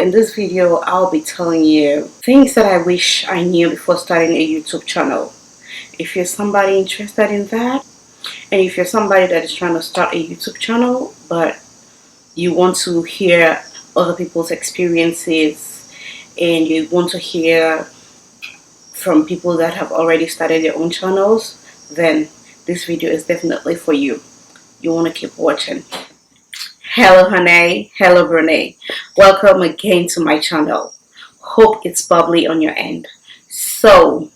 in this video, I'll be telling you things that I wish I knew before starting a YouTube channel. If you're somebody interested in that, and if you're somebody that is trying to start a YouTube channel, but you want to hear other people's experiences, and you want to hear from people that have already started their own channels, then this video is definitely for you. You want to keep watching. Hello Hunnay, hello Brunei. Welcome again to my channel. Hope it's bubbly on your end. So,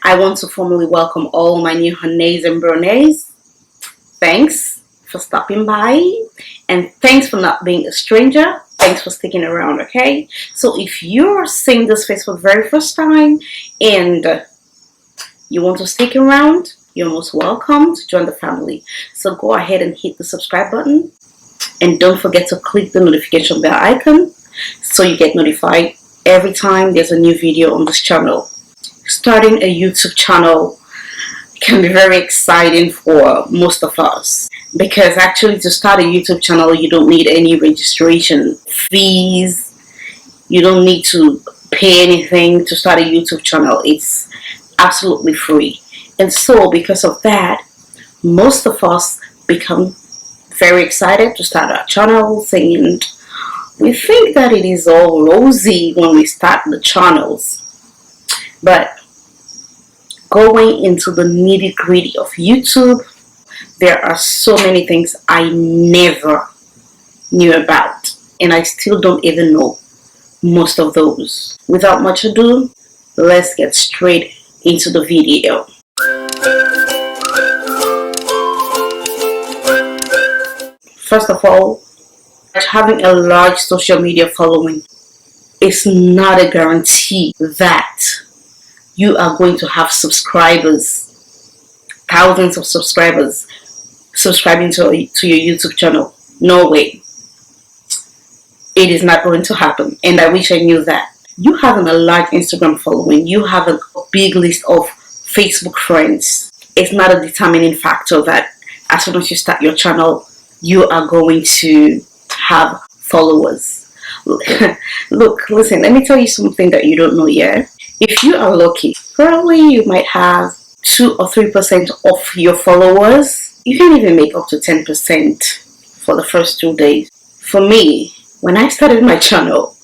I want to formally welcome all my new Hunnays and Bruneis. Thanks for stopping by, and thanks for not being a stranger. Thanks for sticking around, okay? So if you're seeing this face for the very first time and you want to stick around, you're most welcome to join the family. So go ahead and hit the subscribe button, and don't forget to click the notification bell icon so you get notified every time there's a new video on this channel. Starting a YouTube channel can be very exciting for most of us, because actually to start a YouTube channel you don't need any registration fees, you don't need to pay anything to start a YouTube channel. It's absolutely free. And so because of that, most of us become very excited to start our channels, and we think that it is all rosy when we start the channels. But going into the nitty-gritty of YouTube, there are so many things I never knew about, and I still don't even know most of those. Without much ado, let's get straight into the video. First of all, having a large social media following is not a guarantee that you are going to have subscribers, thousands of subscribers subscribing to your YouTube channel. No way. It is not going to happen, and I wish I knew that. You having a large Instagram following, you have a big list of Facebook friends, it's not a determining factor that as soon as you start your channel you are going to have followers. Look, listen, let me tell you something that you don't know yet. If you are lucky, probably you might have 2 or 3% of your followers. You can even make up to 10% for the first 2 days. For me, when I started my channel,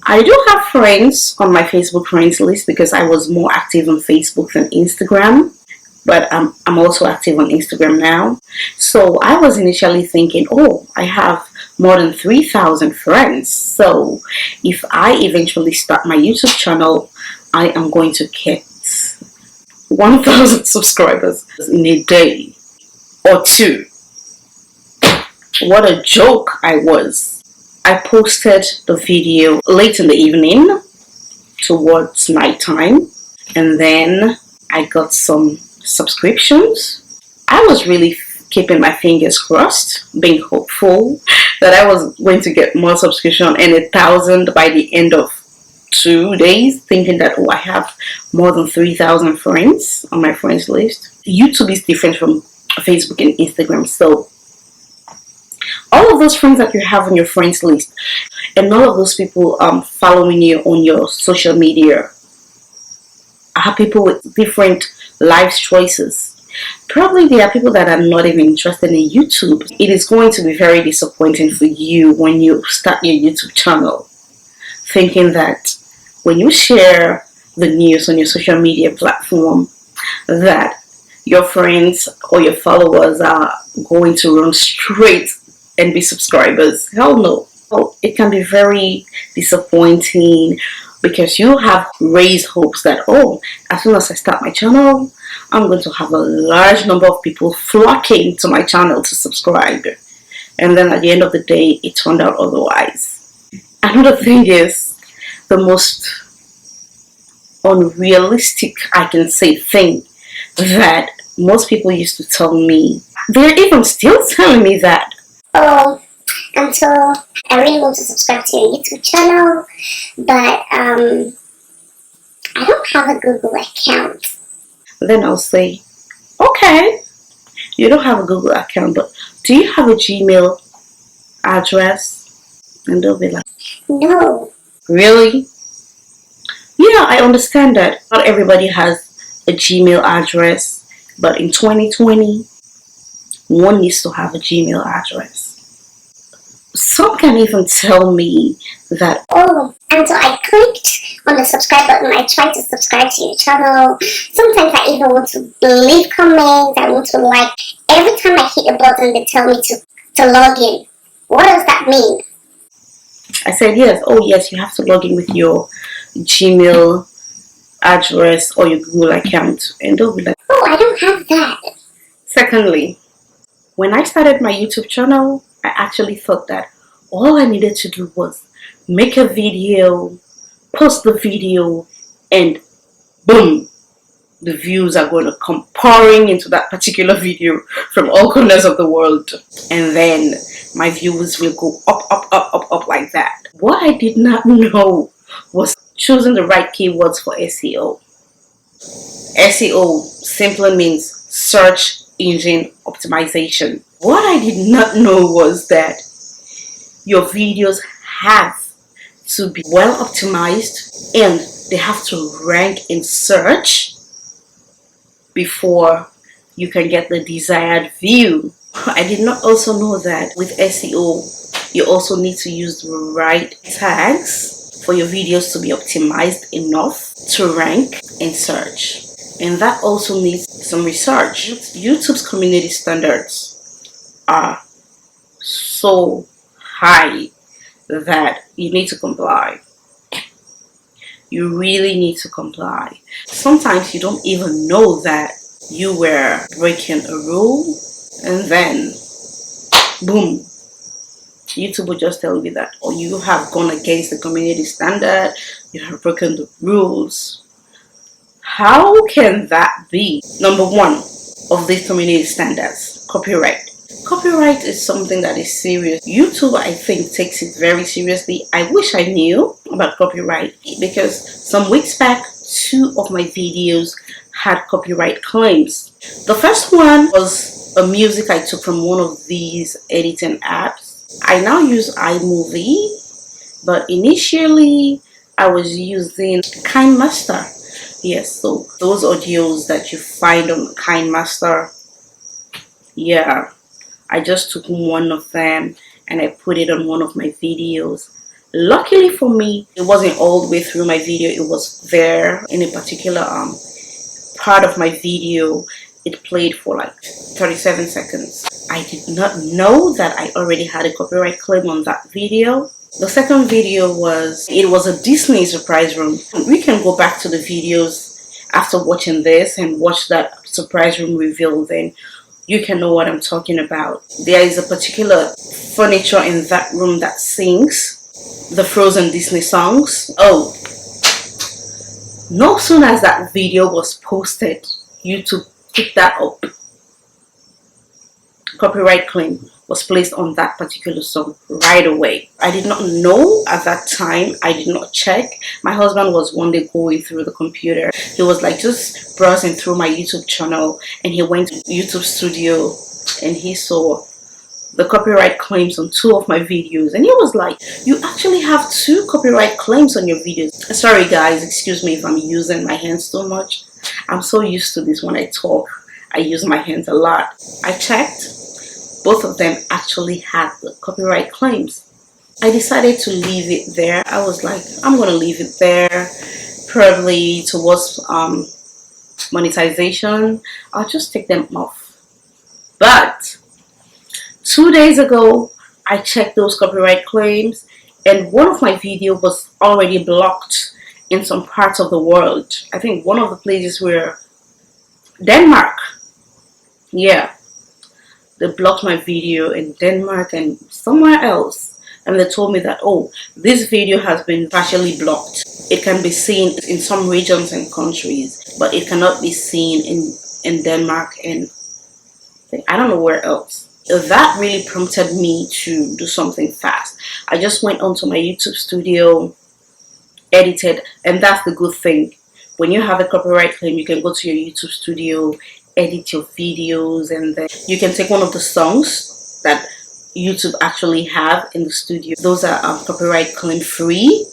I do have friends on my Facebook friends list because I was more active on Facebook than Instagram. But I'm also active on Instagram now. So I was initially thinking, oh, I have more than 3,000 friends. So if I eventually start my YouTube channel, I am going to get 1,000 subscribers in a day or two. What a joke I was. I posted the video late in the evening towards nighttime, and then I got some subscriptions. I was really keeping my fingers crossed, being hopeful that I was going to get more subscription and 1,000 by the end of 2 days, thinking that, oh, I have more than 3,000 friends on my friends list. YouTube is different from Facebook and Instagram, so all of those friends that you have on your friends list and all of those people following you on your social media are people with different life choices. Probably there are people that are not even interested in YouTube. It is going to be very disappointing for you when you start your YouTube channel, thinking that when you share the news on your social media platform that your friends or your followers are going to run straight and be subscribers. Hell no. So it can be very disappointing, because you have raised hopes that, oh, as soon as I start my channel, I'm going to have a large number of people flocking to my channel to subscribe. And then at the end of the day, it turned out otherwise. Another thing is, the most unrealistic, I can say, thing that most people used to tell me. They're even still telling me that, oh, Anto, I really want to subscribe to your YouTube channel, but I don't have a Google account. Then I'll say, okay, you don't have a Google account, but do you have a Gmail address? And they'll be like, No. really? Yeah, I understand that not everybody has a Gmail address, but in 2020, one needs to have a Gmail address. Some can even tell me that, oh, and so I clicked on the subscribe button. I tried to subscribe to your channel. Sometimes I even want to leave comments. I want to like. Every time I hit a button, they tell me to log in. What does that mean? I said, yes, oh yes, you have to log in with your Gmail address or your Google account. And they'll be like, oh, I don't have that. Secondly, when I started my YouTube channel, I actually thought that all I needed to do was make a video, post the video, and boom, the views are going to come pouring into that particular video from all corners of the world. And then my views will go up like that. What I did not know was choosing the right keywords for SEO. SEO simply means search engine optimization. What I did not know was that your videos have to be well optimized and they have to rank in search before you can get the desired view. I did not also know that with SEO, you also need to use the right tags for your videos to be optimized enough to rank in search. And that also needs some research. YouTube's community standards are so high that you need to comply. You really need to comply. Sometimes you don't even know that you were breaking a rule, and then boom, YouTube will just tell you that, or you have gone against the community standard, you have broken the rules. How can that be? Number one of these community standards, copyright. Copyright is something that is serious. YouTube, I think, takes it very seriously. I wish I knew about copyright because some weeks back, 2 of my videos had copyright claims. The first one was a music I took from one of these editing apps. I now use iMovie, but initially I was using KineMaster. Yes, so those audios that you find on KineMaster, yeah, I just took one of them and I put it on one of my videos. Luckily for me, it wasn't all the way through my video. It was there in a particular part of my video. It played for like 37 seconds. I did not know that I already had a copyright claim on that video. The second video was a Disney surprise room. We can go back to the videos after watching this and watch that surprise room reveal, then you can know what I'm talking about. There is a particular furniture in that room that sings the Frozen Disney songs. Oh, no sooner as that video was posted, YouTube picked that up. Copyright claim was placed on that particular song right away. I did not know at that time. I did not check. My husband was one day going through the computer. He was like just browsing through my YouTube channel, and he went to YouTube Studio and he saw the copyright claims on 2 of my videos, and he was like, you actually have 2 copyright claims on your videos. Sorry guys, excuse me if I'm using my hands so much. I'm so used to this. When I talk, I use my hands a lot. I checked. Both of them actually had the copyright claims. I decided to leave it there. I was like, I'm gonna leave it there, probably towards monetization. I'll just take them off. But 2 days ago, I checked those copyright claims, and one of my videos was already blocked in some parts of the world. I think one of the places were Denmark. Yeah. They blocked my video in Denmark and somewhere else, and they told me that, oh, this video has been partially blocked. It can be seen in some regions and countries, but it cannot be seen in Denmark and I don't know where else. That really prompted me to do something fast. I just went onto my YouTube Studio, edited, and that's the good thing. When you have a copyright claim, you can go to your YouTube Studio, edit your videos, and then you can take one of the songs that YouTube actually have in the studio. Those are copyright claim free.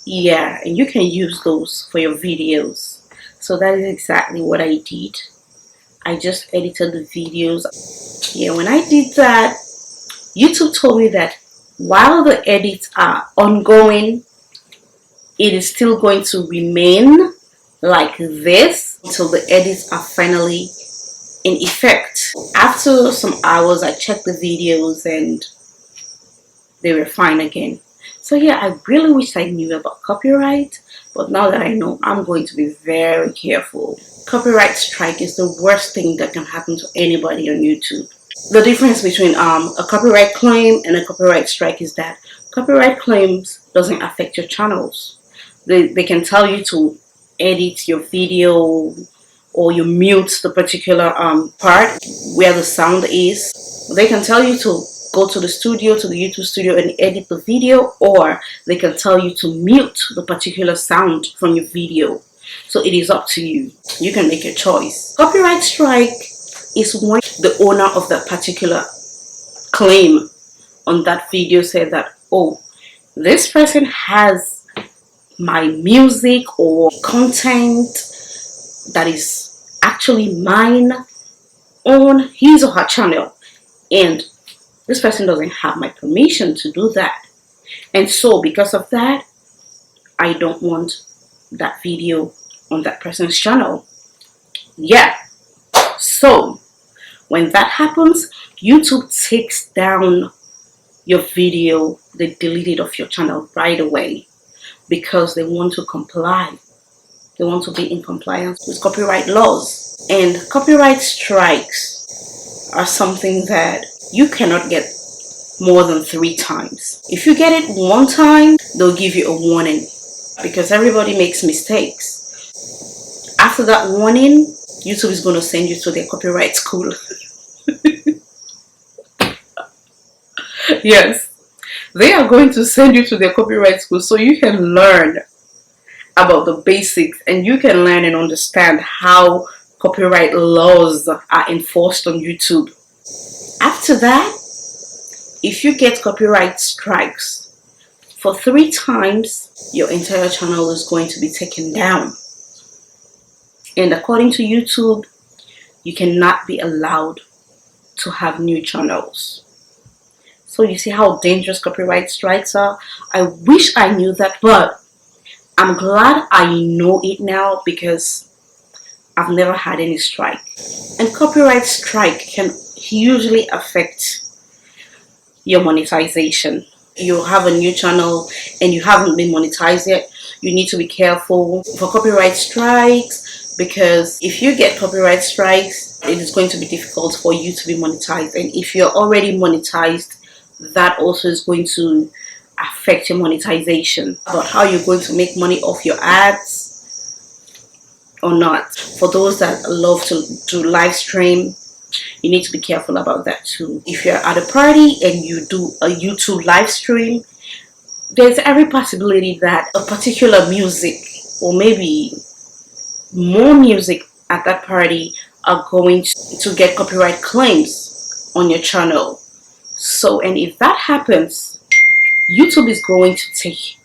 Yeah, and you can use those for your videos. So that is exactly what I did. I just edited the videos. Yeah, when I did that, YouTube told me that while the edits are ongoing, it is still going to remain like this until the edits are finally in effect. After some hours, I checked the videos and they were fine again. So yeah, I really wish I knew about copyright, but now that I know, I'm going to be very careful. Copyright strike is the worst thing that can happen to anybody on YouTube. The difference between a copyright claim and a copyright strike is that copyright claims doesn't affect your channels. They can tell you to edit your video, or you mute the particular part where the sound is. They can tell you to go to the studio, to the YouTube studio, and edit the video, or they can tell you to mute the particular sound from your video. So it is up to you. You can make a choice. Copyright strike is when the owner of that particular claim on that video said that, oh, this person has my music or content that is actually mine on his or her channel, and this person doesn't have my permission to do that, and so because of that, I don't want that video on that person's channel. Yeah, so when that happens, YouTube takes down your video, they delete it off your channel right away because they want to comply. They want to be in compliance with copyright laws. And copyright strikes are something that you cannot get more than 3 times. If you get it 1 time, they'll give you a warning because everybody makes mistakes. After that warning, YouTube is going to send you to their copyright school. Yes, they are going to send you to their copyright school so you can learn about the basics and you can learn and understand how copyright laws are enforced on YouTube. After that, if you get copyright strikes for 3 times, your entire channel is going to be taken down. And according to YouTube, you cannot be allowed to have new channels. So you see how dangerous copyright strikes are? I wish I knew that, but I'm glad I know it now because I've never had any strike. And copyright strike can hugely affect your monetization. You have a new channel and you haven't been monetized yet, you need to be careful for copyright strikes, because if you get copyright strikes, it is going to be difficult for you to be monetized. And if you're already monetized, that also is going to affect your monetization. About how you're going to make money off your ads or not. For those that love to do live stream, you need to be careful about that too. If you're at a party and you do a YouTube live stream, there's every possibility that a particular music or maybe more music at that party are going to get copyright claims on your channel. So, and if that happens, YouTube is going to take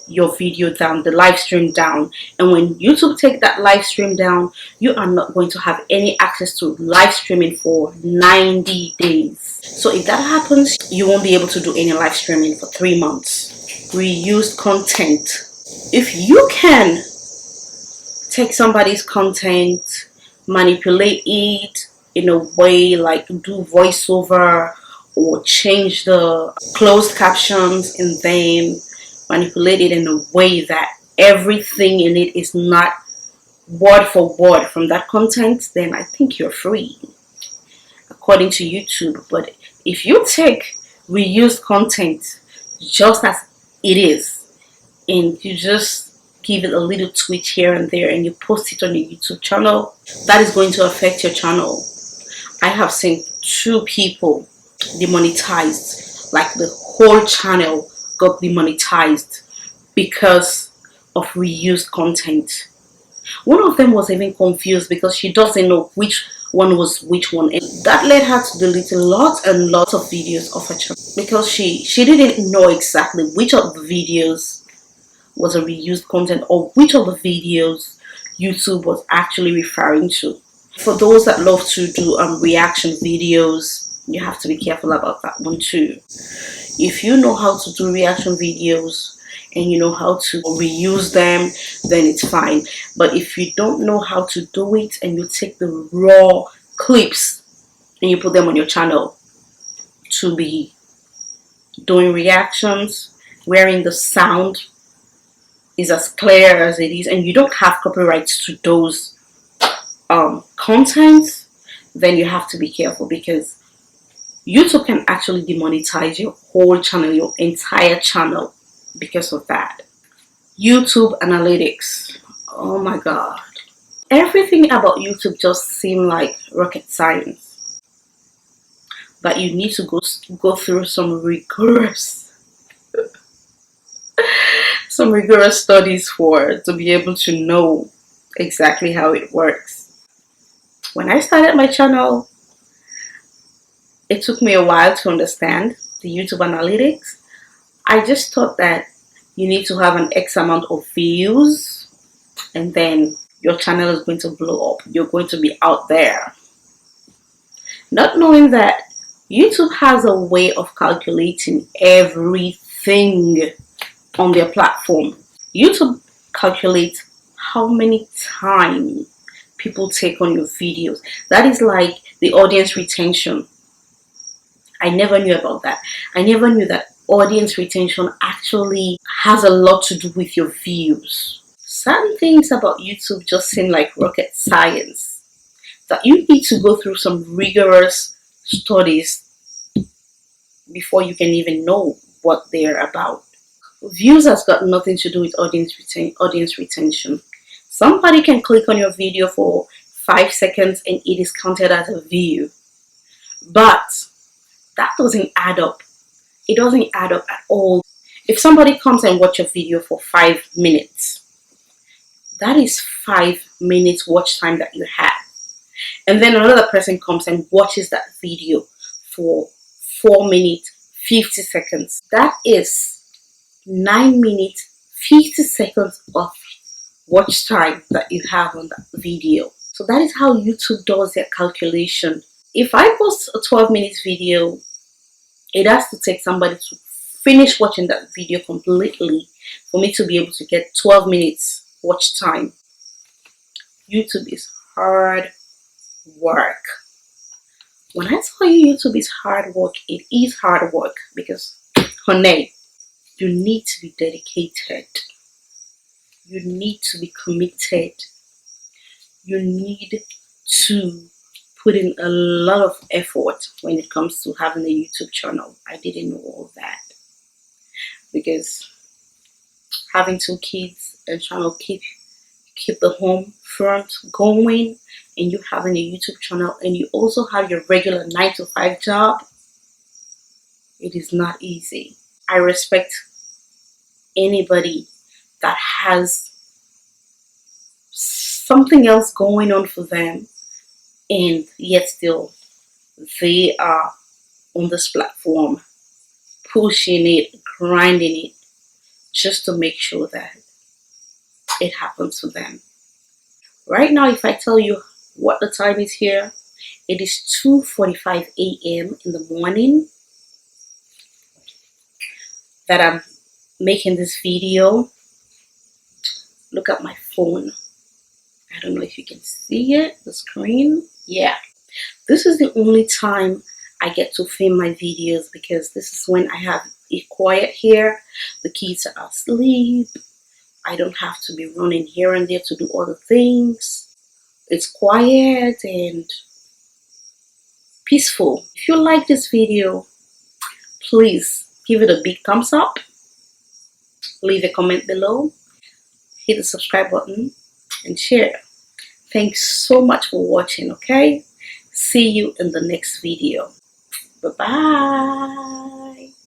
your video down, the live stream down. And when YouTube take that live stream down, you are not going to have any access to live streaming for 90 days. So if that happens, you won't be able to do any live streaming for 3 months. Reused content. If you can take somebody's content, manipulate it in a way like do voiceover or change the closed captions in them, manipulate it in a way that everything in it is not word for word from that content, then I think you're free according to YouTube. But if you take reused content just as it is and you just give it a little tweak here and there and you post it on your YouTube channel, that is going to affect your channel. I have seen 2 people demonetized, like the whole channel got demonetized because of reused content. One of them was even confused because she doesn't know which one was which one, and that led her to delete a lot and lots of videos of her channel because she didn't know exactly which of the videos was a reused content or which of the videos YouTube was actually referring to. For those that love to do reaction videos, you have to be careful about that one too. If you know how to do reaction videos and you know how to reuse them, then it's fine. But if you don't know how to do it and you take the raw clips and you put them on your channel to be doing reactions, wherein the sound is as clear as it is and you don't have copyrights to those contents, then you have to be careful because YouTube can actually demonetize your whole channel, your entire channel, because of that. YouTube analytics. Oh my god. Everything about YouTube just seems like rocket science. But you need to go through some rigorous studies to be able to know exactly how it works. When I started my channel, it took me a while to understand the YouTube analytics. I just thought that you need to have an X amount of views and then your channel is going to blow up. You're going to be out there. Not knowing that YouTube has a way of calculating everything on their platform. YouTube calculates how many times people take on your videos. That is like the audience retention. I never knew about that. I never knew that audience retention actually has a lot to do with your views. Certain things about YouTube just seem like rocket science that you need to go through some rigorous studies before you can even know what they're about. Views has got nothing to do with audience retention. Somebody can click on your video for 5 seconds and it is counted as a view, but that doesn't add up. It doesn't add up at all. If somebody comes and watch your video for 5 minutes, that is 5 minutes watch time that you have. And then another person comes and watches that video for 4 minutes 50 seconds. That is 9 minutes 50 seconds of watch time that you have on that video. So that is how YouTube does their calculation. If I post a 12 minutes video, it has to take somebody to finish watching that video completely for me to be able to get 12 minutes watch time. YouTube is hard work. When I tell you YouTube is hard work, it is hard work because, Hunnay, you need to be dedicated. You need to be committed. You need to put in a lot of effort when it comes to having a YouTube channel. I didn't know all that because having 2 kids and trying to keep the home front going, and you having a YouTube channel and you also have your regular 9-to-5 job, it is not easy. I respect anybody that has something else going on for them and yet still they are on this platform pushing it, grinding it, just to make sure that it happens for them. Right now, if I tell you what the time is here, it is 2:45 a.m. in the morning that I'm making this video. Look at my phone. I don't know if you can see it, the screen. Yeah, this is the only time I get to film my videos because this is when I have it quiet here. The kids are asleep. I don't have to be running here and there to do other things. It's quiet and peaceful. If you like this video, please give it a big thumbs up. Leave a comment below. Hit the subscribe button and share. Thanks so much for watching, okay? See you in the next video. Bye-bye.